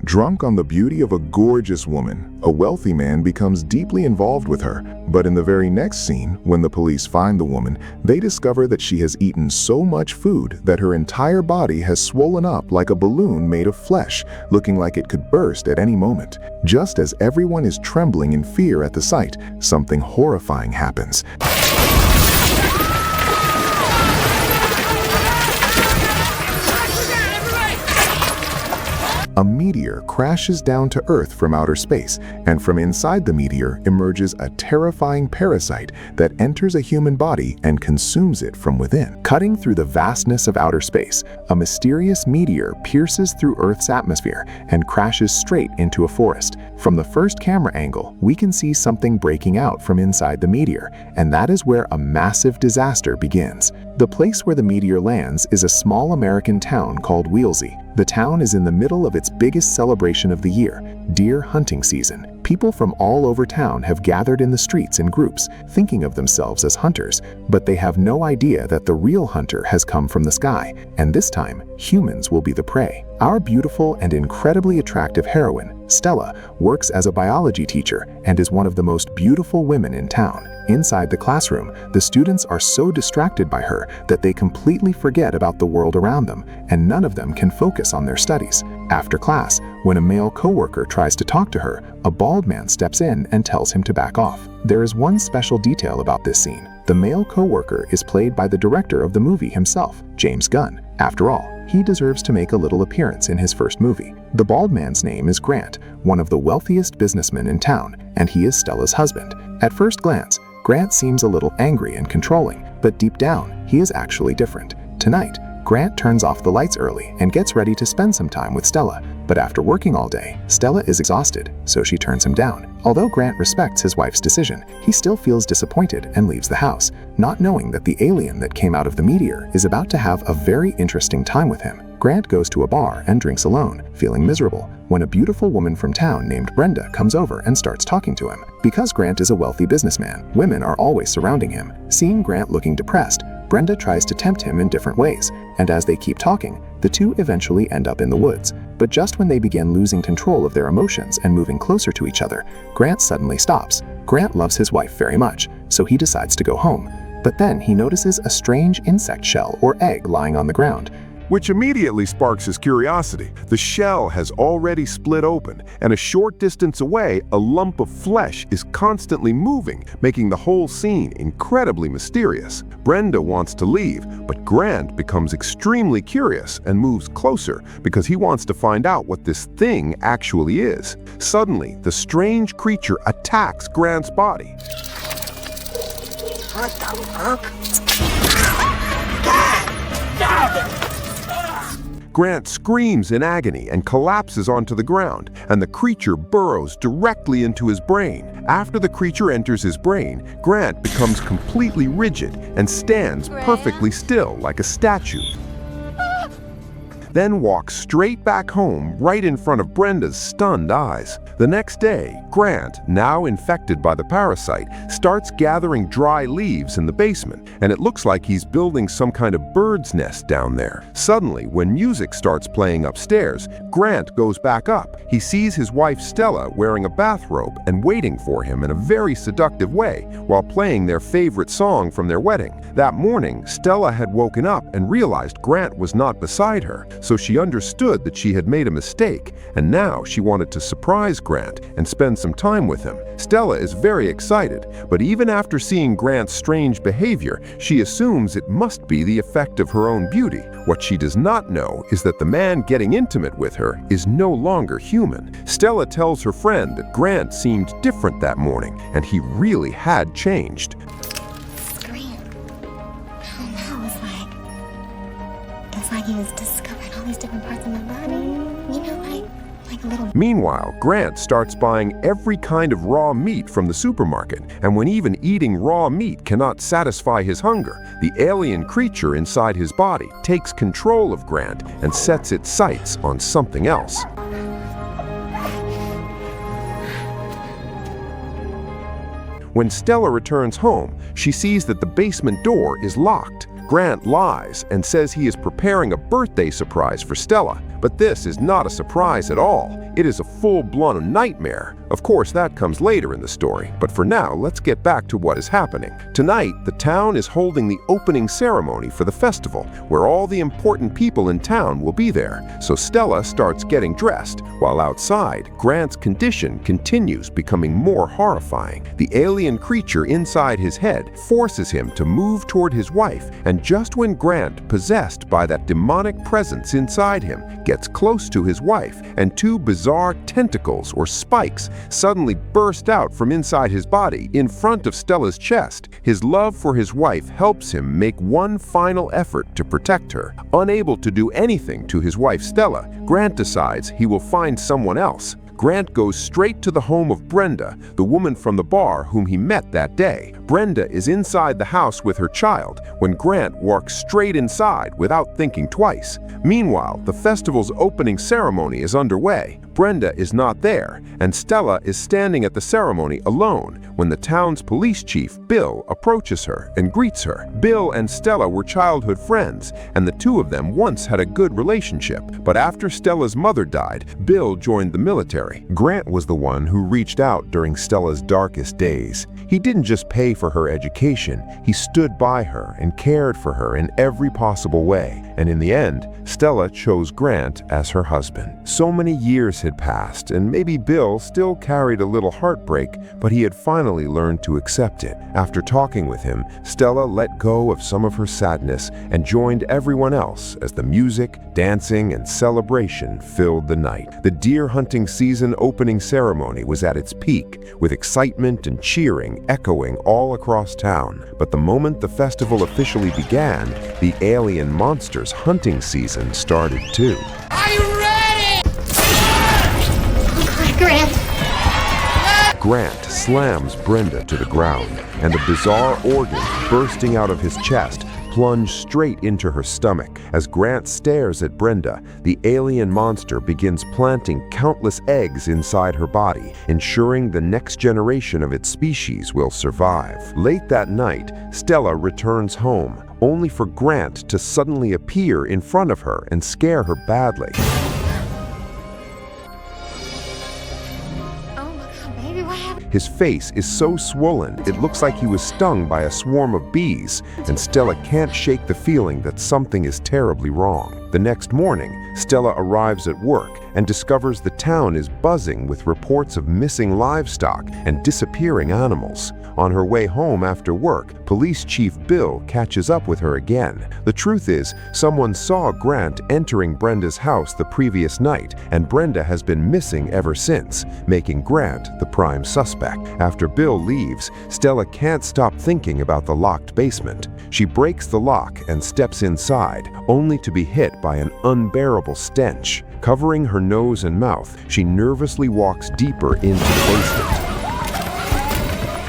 Drunk on the beauty of a gorgeous woman, a wealthy man becomes deeply involved with her. But in the very next scene, when the police find the woman, they discover that she has eaten so much food that her entire body has swollen up like a balloon made of flesh, looking like it could burst at any moment. Just as everyone is trembling in fear at the sight, something horrifying happens. A meteor crashes down to Earth from outer space, and from inside the meteor emerges a terrifying parasite that enters a human body and consumes it from within. Cutting through the vastness of outer space, a mysterious meteor pierces through Earth's atmosphere and crashes straight into a forest. From the first camera angle, we can see something breaking out from inside the meteor, and that is where a massive disaster begins. The place where the meteor lands is a small American town called Wheelsey. The town is in the middle of its biggest celebration of the year, deer hunting season. People from all over town have gathered in the streets in groups, thinking of themselves as hunters, but they have no idea that the real hunter has come from the sky, and this time, humans will be the prey. Our beautiful and incredibly attractive heroine, Stella, works as a biology teacher and is one of the most beautiful women in town. Inside the classroom, the students are so distracted by her that they completely forget about the world around them, and none of them can focus on their studies. After class, when a male coworker tries to talk to her, a bald man steps in and tells him to back off. There is one special detail about this scene. The male coworker is played by the director of the movie himself, James Gunn. After all, he deserves to make a little appearance in his first movie. The bald man's name is Grant, one of the wealthiest businessmen in town, and he is Stella's husband. At first glance, Grant seems a little angry and controlling, but deep down, he is actually different. Tonight, Grant turns off the lights early and gets ready to spend some time with Stella. But after working all day, Stella is exhausted, so she turns him down. Although Grant respects his wife's decision, he still feels disappointed and leaves the house, not knowing that the alien that came out of the meteor is about to have a very interesting time with him. Grant goes to a bar and drinks alone, feeling miserable, when a beautiful woman from town named Brenda comes over and starts talking to him. Because Grant is a wealthy businessman, women are always surrounding him. Seeing Grant looking depressed, Brenda tries to tempt him in different ways, and as they keep talking, the two eventually end up in the woods. But just when they begin losing control of their emotions and moving closer to each other, Grant suddenly stops. Grant loves his wife very much, so he decides to go home. But then he notices a strange insect shell or egg lying on the ground, which immediately sparks his curiosity. The shell has already split open, and a short distance away, a lump of flesh is constantly moving, making the whole scene incredibly mysterious. Brenda wants to leave, but Grant becomes extremely curious and moves closer because he wants to find out what this thing actually is. Suddenly, the strange creature attacks Grant's body. What the fuck? Grant screams in agony and collapses onto the ground, and the creature burrows directly into his brain. After the creature enters his brain, Grant becomes completely rigid and stands perfectly still like a statue. Then walks straight back home right in front of Brenda's stunned eyes. The next day, Grant, now infected by the parasite, starts gathering dry leaves in the basement, and it looks like he's building some kind of bird's nest down there. Suddenly, when music starts playing upstairs, Grant goes back up. He sees his wife Stella wearing a bathrobe and waiting for him in a very seductive way while playing their favorite song from their wedding. That morning, Stella had woken up and realized Grant was not beside her, so she understood that she had made a mistake, and now she wanted to surprise Grant and spend some time with him. Stella is very excited, but even after seeing Grant's strange behavior, she assumes it must be the effect of her own beauty. What she does not know is that the man getting intimate with her is no longer human. Stella tells her friend that Grant seemed different that morning, and he really had changed. It's like he was discovering all these different parts of my body. You know, like a little... Meanwhile, Grant starts buying every kind of raw meat from the supermarket, and when even eating raw meat cannot satisfy his hunger, the alien creature inside his body takes control of Grant and sets its sights on something else. When Stella returns home, she sees that the basement door is locked. Grant lies and says he is preparing a birthday surprise for Stella, But this is not a surprise at all. It is a full-blown nightmare. Of course, that comes later in the story, but for now, let's get back to what is happening. Tonight, the town is holding the opening ceremony for the festival, where all the important people in town will be there. So Stella starts getting dressed, while outside, Grant's condition continues becoming more horrifying. The alien creature inside his head forces him to move toward his wife, and just when Grant, possessed by that demonic presence inside him, gets close to his wife, and two bizarre tentacles or spikes suddenly burst out from inside his body in front of Stella's chest. His love for his wife helps him make one final effort to protect her. Unable to do anything to his wife Stella, Grant decides he will find someone else. Grant goes straight to the home of Brenda, the woman from the bar whom he met that day. Brenda is inside the house with her child when Grant walks straight inside without thinking twice. Meanwhile, the festival's opening ceremony is underway. Brenda is not there, and Stella is standing at the ceremony alone when the town's police chief, Bill, approaches her and greets her. Bill and Stella were childhood friends, and the two of them once had a good relationship. But after Stella's mother died, Bill joined the military. Grant was the one who reached out during Stella's darkest days. He didn't just pay for her education, he stood by her and cared for her in every possible way. And in the end, Stella chose Grant as her husband. So many years had passed, and maybe Bill still carried a little heartbreak, but he had finally learned to accept it. After talking with him, Stella let go of some of her sadness and joined everyone else as the music, dancing, and celebration filled the night. The deer hunting season opening ceremony was at its peak, with excitement and cheering echoing all across town. But the moment the festival officially began, the alien monsters hunting season started too. Are you ready? Grant slams Brenda to the ground, and the bizarre organ bursting out of his chest plunged straight into her stomach. As Grant stares at Brenda, the alien monster begins planting countless eggs inside her body, ensuring the next generation of its species will survive. Late that night, Stella returns home, only for Grant to suddenly appear in front of her and scare her badly. His face is so swollen, it looks like he was stung by a swarm of bees, and Stella can't shake the feeling that something is terribly wrong. The next morning, Stella arrives at work and discovers the town is buzzing with reports of missing livestock and disappearing animals. On her way home after work, Police Chief Bill catches up with her again. The truth is, someone saw Grant entering Brenda's house the previous night, and Brenda has been missing ever since, making Grant the prime suspect. After Bill leaves, Stella can't stop thinking about the locked basement. She breaks the lock and steps inside, only to be hit by an unbearable stench. Covering her nose and mouth, she nervously walks deeper into the basement.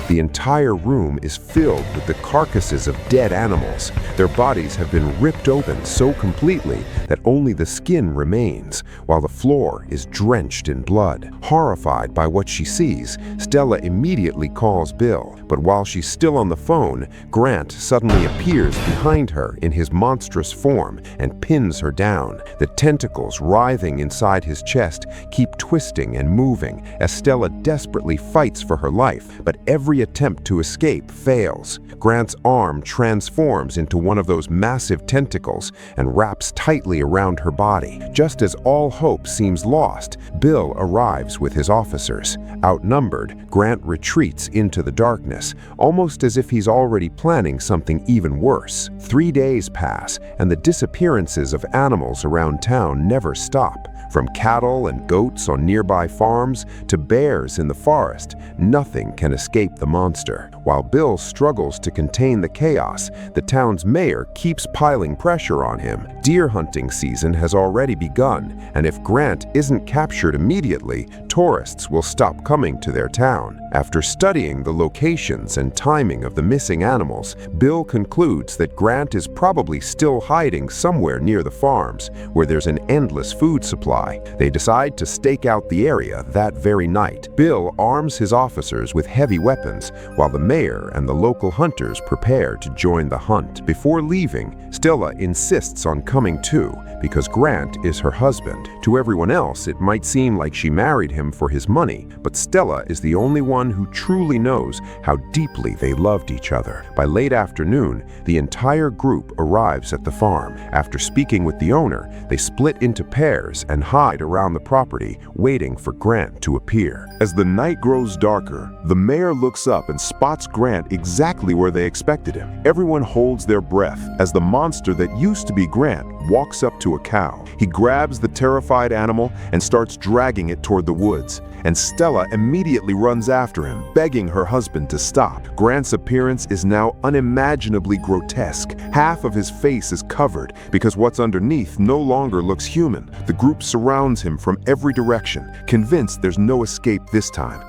The entire room is filled with the carcasses of dead animals. Their bodies have been ripped open so completely that only the skin remains, while the floor is drenched in blood. Horrified by what she sees, Stella immediately calls Bill. But while she's still on the phone, Grant suddenly appears behind her in his monstrous form and pins her down. The tentacles writhing inside his chest keep twisting and moving as Stella desperately fights for her life, but every attempt to escape fails. Grant's arm transforms into one of those massive tentacles and wraps tightly around her body. Just as all hope seems lost, Bill arrives with his officers. Outnumbered, Grant retreats into the darkness, almost as if he's already planning something even worse. 3 days pass, and the disappearances of animals around town never stop. From cattle and goats on nearby farms to bears in the forest, nothing can escape the monster. While Bill struggles to contain the chaos, the town's mayor keeps piling pressure on him. Deer hunting season has already begun, and if Grant isn't captured immediately, tourists will stop coming to their town. After studying the locations and timing of the missing animals, Bill concludes that Grant is probably still hiding somewhere near the farms, where there's an endless food supply. They decide to stake out the area that very night. Bill arms his officers with heavy weapons, while the mayor and the local hunters prepare to join the hunt. Before leaving, Stella insists on coming too, because Grant is her husband. To everyone else, it might seem like she married him for his money, but Stella is the only one who truly knows how deeply they loved each other. By late afternoon, the entire group arrives at the farm. After speaking with the owner, they split into pairs and hide around the property, waiting for Grant to appear. As the night grows darker, the mayor looks up and spots Grant exactly where they expected him. Everyone holds their breath as the monster that used to be Grant walks up to a cow. He grabs the terrified animal and starts dragging it toward the woods, and Stella immediately runs after him, begging her husband to stop. Grant's appearance is now unimaginably grotesque. Half of his face is covered because what's underneath no longer looks human. The group surrounds him from every direction, convinced there's no escape this time.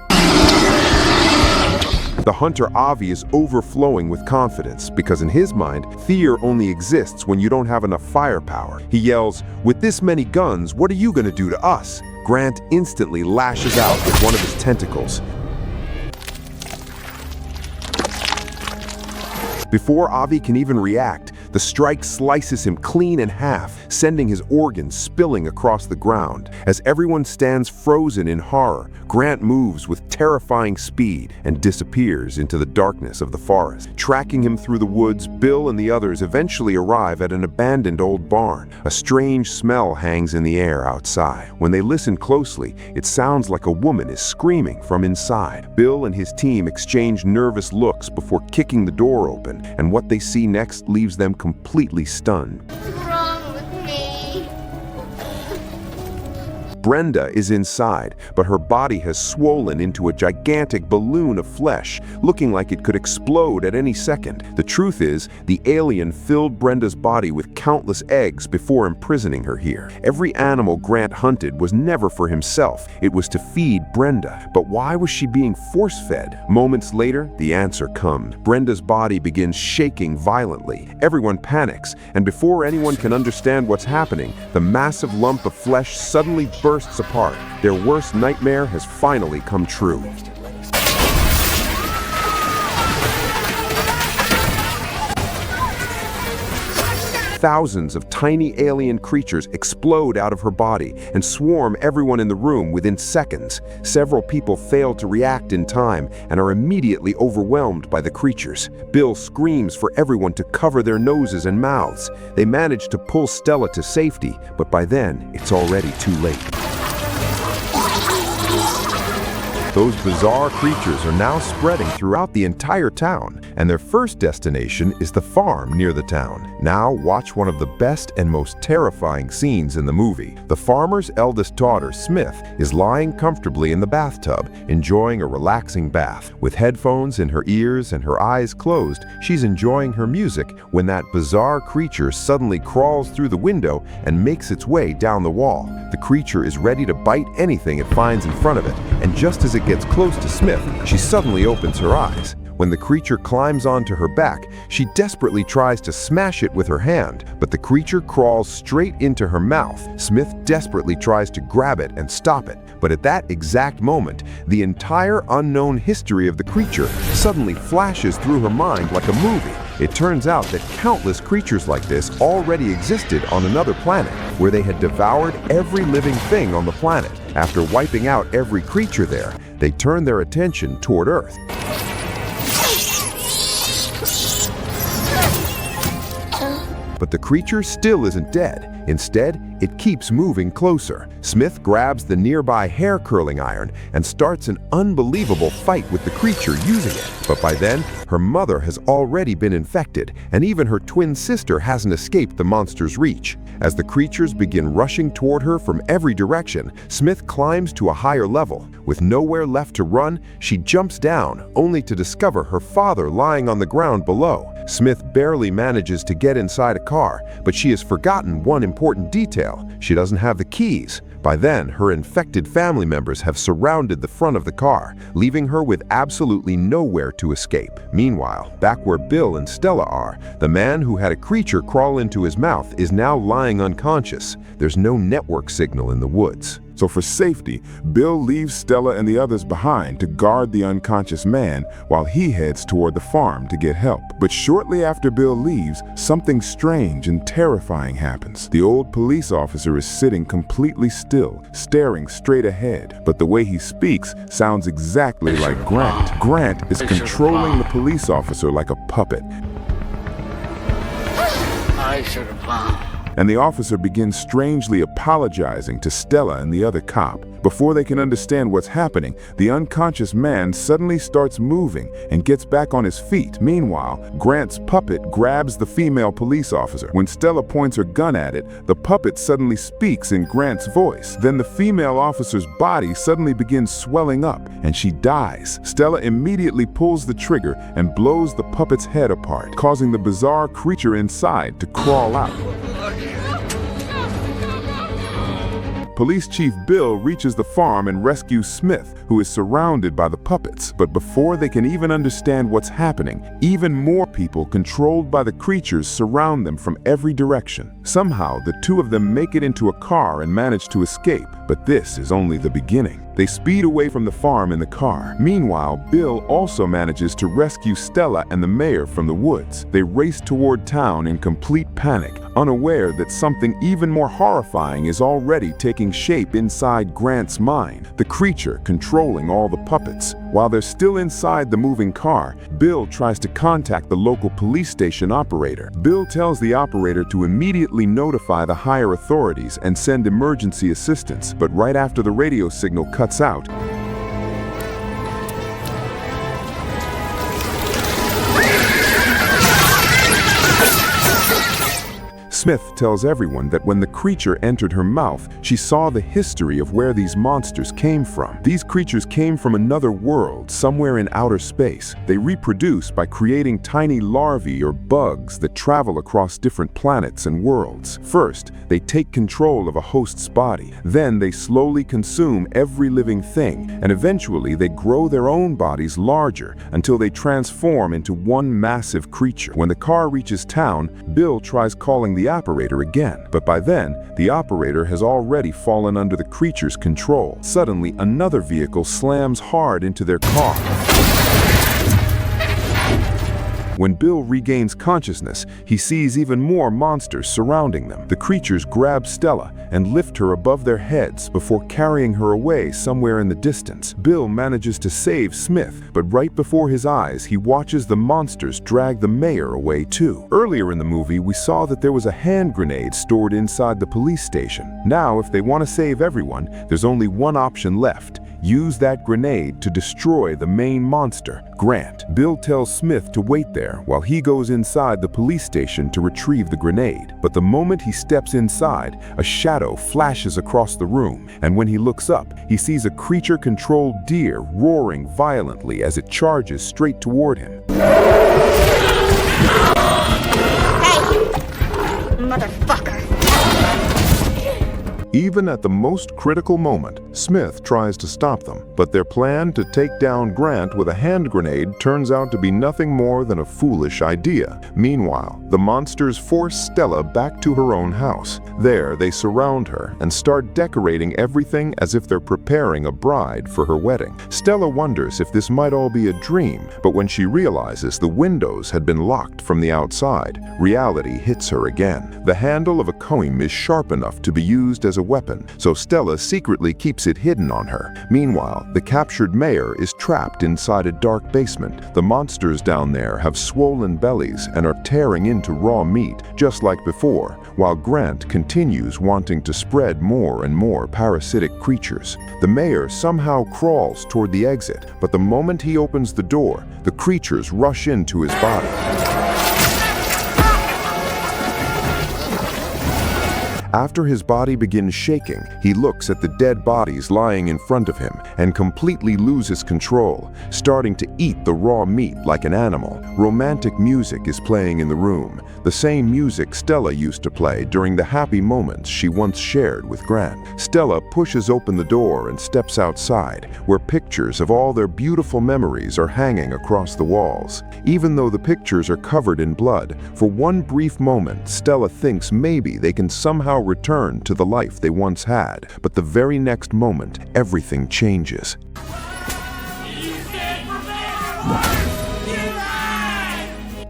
The hunter Avi is overflowing with confidence because in his mind, fear only exists when you don't have enough firepower. He yells, "With this many guns, what are you gonna do to us?" Grant instantly lashes out with one of his tentacles. Before Avi can even react, the strike slices him clean in half, sending his organs spilling across the ground. As everyone stands frozen in horror, Grant moves with terrifying speed and disappears into the darkness of the forest. Tracking him through the woods, Bill and the others eventually arrive at an abandoned old barn. A strange smell hangs in the air outside. When they listen closely, it sounds like a woman is screaming from inside. Bill and his team exchange nervous looks before kicking the door open, and what they see next leaves them completely stunned. What's wrong with me? Brenda is inside, but her body has swollen into a gigantic balloon of flesh, looking like it could explode at any second. The truth is, the alien filled Brenda's body with countless eggs before imprisoning her here. Every animal Grant hunted was never for himself, it was to feed Brenda. But why was she being force-fed? Moments later, the answer comes. Brenda's body begins shaking violently. Everyone panics, and before anyone can understand what's happening, the massive lump of flesh suddenly bursts apart. Their worst nightmare has finally come true. Thousands of tiny alien creatures explode out of her body and swarm everyone in the room within seconds. Several people fail to react in time and are immediately overwhelmed by the creatures. Bill screams for everyone to cover their noses and mouths. They manage to pull Stella to safety, but by then, it's already too late. Those bizarre creatures are now spreading throughout the entire town, and their first destination is the farm near the town. Now watch one of the best and most terrifying scenes in the movie. The farmer's eldest daughter, Smith, is lying comfortably in the bathtub, enjoying a relaxing bath. With headphones in her ears and her eyes closed, she's enjoying her music when that bizarre creature suddenly crawls through the window and makes its way down the wall. The creature is ready to bite anything it finds in front of it, and just as it gets close to Smith, she suddenly opens her eyes. When the creature climbs onto her back, she desperately tries to smash it with her hand, but the creature crawls straight into her mouth. Smith desperately tries to grab it and stop it, but at that exact moment, the entire unknown history of the creature suddenly flashes through her mind like a movie. It turns out that countless creatures like this already existed on another planet, where they had devoured every living thing on the planet. After wiping out every creature there, they turned their attention toward Earth. But the creature still isn't dead. Instead, it keeps moving closer. Smith grabs the nearby hair curling iron and starts an unbelievable fight with the creature using it. But by then, her mother has already been infected, and even her twin sister hasn't escaped the monster's reach. As the creatures begin rushing toward her from every direction, Smith climbs to a higher level. With nowhere left to run, she jumps down, only to discover her father lying on the ground below. Smith barely manages to get inside a car, but she has forgotten one important detail. She doesn't have the keys. By then, her infected family members have surrounded the front of the car, leaving her with absolutely nowhere to escape. Meanwhile, back where Bill and Stella are, the man who had a creature crawl into his mouth is now lying unconscious. There's no network signal in the woods. So for safety, Bill leaves Stella and the others behind to guard the unconscious man while he heads toward the farm to get help. But shortly after Bill leaves, something strange and terrifying happens. The old police officer is sitting completely still, staring straight ahead. But the way he speaks sounds exactly like Grant. Grant is controlling the police officer like a puppet. I should have bombed. And the officer begins strangely apologizing to Stella and the other cop. Before they can understand what's happening, the unconscious man suddenly starts moving and gets back on his feet. Meanwhile, Grant's puppet grabs the female police officer. When Stella points her gun at it, the puppet suddenly speaks in Grant's voice. Then the female officer's body suddenly begins swelling up, and she dies. Stella immediately pulls the trigger and blows the puppet's head apart, causing the bizarre creature inside to crawl out. Police Chief Bill reaches the farm and rescues Smith, who is surrounded by the puppets. But before they can even understand what's happening, even more people controlled by the creatures surround them from every direction. Somehow, the two of them make it into a car and manage to escape, but this is only the beginning. They speed away from the farm in the car. Meanwhile, Bill also manages to rescue Stella and the mayor from the woods. They race toward town in complete panic, unaware that something even more horrifying is already taking shape inside Grant's mind, the creature controlling all the puppets. While they're still inside the moving car, Bill tries to contact the local police station operator. Bill tells the operator to immediately notify the higher authorities and send emergency assistance, but right after the radio signal cuts out, Smith tells everyone that when the creature entered her mouth, she saw the history of where these monsters came from. These creatures came from another world, somewhere in outer space. They reproduce by creating tiny larvae or bugs that travel across different planets and worlds. First, they take control of a host's body. Then they slowly consume every living thing, and eventually they grow their own bodies larger until they transform into one massive creature. When the car reaches town, Bill tries calling the operator again, but by then, the operator has already fallen under the creature's control. Suddenly, another vehicle slams hard into their car. When Bill regains consciousness, he sees even more monsters surrounding them. The creatures grab Stella and lift her above their heads before carrying her away somewhere in the distance. Bill manages to save Smith, but right before his eyes, he watches the monsters drag the mayor away too. Earlier in the movie, we saw that there was a hand grenade stored inside the police station. Now, if they want to save everyone, there's only one option left. Use that grenade to destroy the main monster, Grant. Bill tells Smith to wait there while he goes inside the police station to retrieve the grenade. But the moment he steps inside, a shadow flashes across the room, and when he looks up, he sees a creature-controlled deer roaring violently as it charges straight toward him. Hey! Motherfucker! Even at the most critical moment, Smith tries to stop them, but their plan to take down Grant with a hand grenade turns out to be nothing more than a foolish idea. Meanwhile, the monsters force Stella back to her own house. There, they surround her and start decorating everything as if they're preparing a bride for her wedding. Stella wonders if this might all be a dream, but when she realizes the windows had been locked from the outside, reality hits her again. The handle of a comb is sharp enough to be used as a weapon, so Stella secretly keeps it hidden on her. Meanwhile, the captured mayor is trapped inside a dark basement. The monsters down there have swollen bellies and are tearing into raw meat, just like before, while Grant continues wanting to spread more and more parasitic creatures. The mayor somehow crawls toward the exit, but the moment he opens the door, the creatures rush into his body. After his body begins shaking, he looks at the dead bodies lying in front of him and completely loses control, starting to eat the raw meat like an animal. Romantic music is playing in the room, the same music Stella used to play during the happy moments she once shared with Grant. Stella pushes open the door and steps outside, where pictures of all their beautiful memories are hanging across the walls. Even though the pictures are covered in blood, for one brief moment, Stella thinks maybe they can somehow return to the life they once had. But the very next moment, everything changes.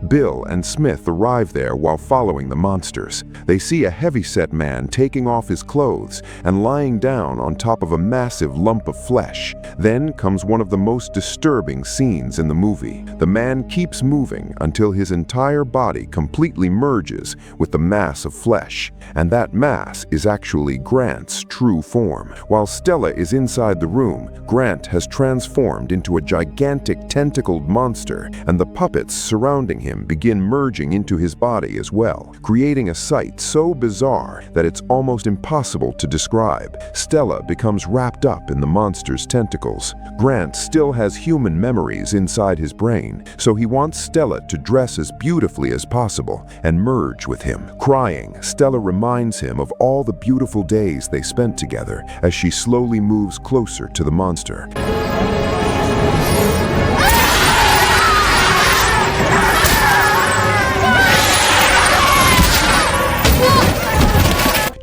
Bill and Smith arrive there while following the monsters. They see a heavyset man taking off his clothes and lying down on top of a massive lump of flesh. Then comes one of the most disturbing scenes in the movie. The man keeps moving until his entire body completely merges with the mass of flesh, and that mass is actually Grant's true form. While Stella is inside the room, Grant has transformed into a gigantic tentacled monster, and the puppets surrounding him begin merging into his body as well, creating a sight so bizarre that it's almost impossible to describe. Stella becomes wrapped up in the monster's tentacles. Grant still has human memories inside his brain, so he wants Stella to dress as beautifully as possible and merge with him. Crying, Stella reminds him of all the beautiful days they spent together as she slowly moves closer to the monster.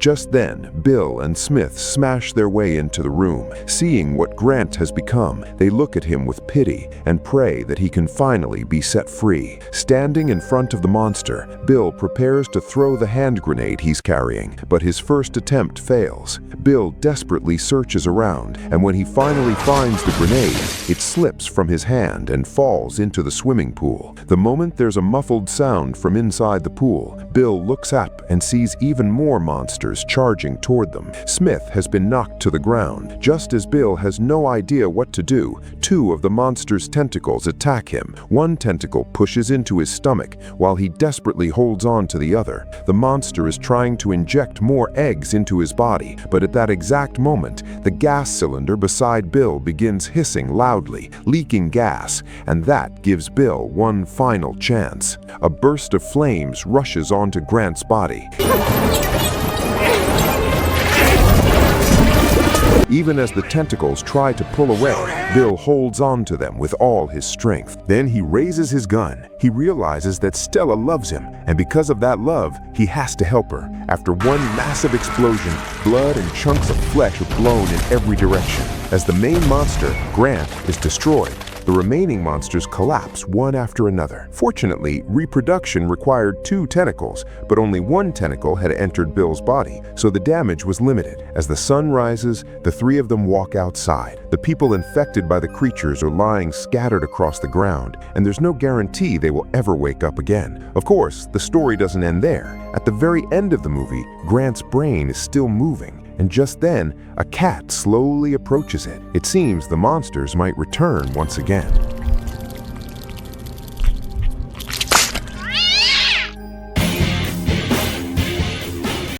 Just then, Bill and Smith smash their way into the room. Seeing what Grant has become, they look at him with pity and pray that he can finally be set free. Standing in front of the monster, Bill prepares to throw the hand grenade he's carrying, but his first attempt fails. Bill desperately searches around, and when he finally finds the grenade, it slips from his hand and falls into the swimming pool. The moment there's a muffled sound from inside the pool, Bill looks up and sees even more monsters charging toward them. Smith has been knocked to the ground. Just as Bill has no idea what to do, two of the monster's tentacles attack him. One tentacle pushes into his stomach while he desperately holds on to the other. The monster is trying to inject more eggs into his body, but at that exact moment, the gas cylinder beside Bill begins hissing loudly, leaking gas, and that gives Bill one final chance. A burst of flames rushes onto Grant's body. Even as the tentacles try to pull away, Bill holds on to them with all his strength. Then he raises his gun. He realizes that Stella loves him, and because of that love, he has to help her. After one massive explosion, blood and chunks of flesh are blown in every direction. As the main monster, Grant, is destroyed, the remaining monsters collapse one after another. Fortunately, reproduction required 2 tentacles, but only 1 tentacle had entered Bill's body, so the damage was limited. As the sun rises, the 3 of them walk outside. The people infected by the creatures are lying scattered across the ground, and there's no guarantee they will ever wake up again. Of course, the story doesn't end there. At the very end of the movie, Grant's brain is still moving, and just then, a cat slowly approaches it. It seems the monsters might return once again.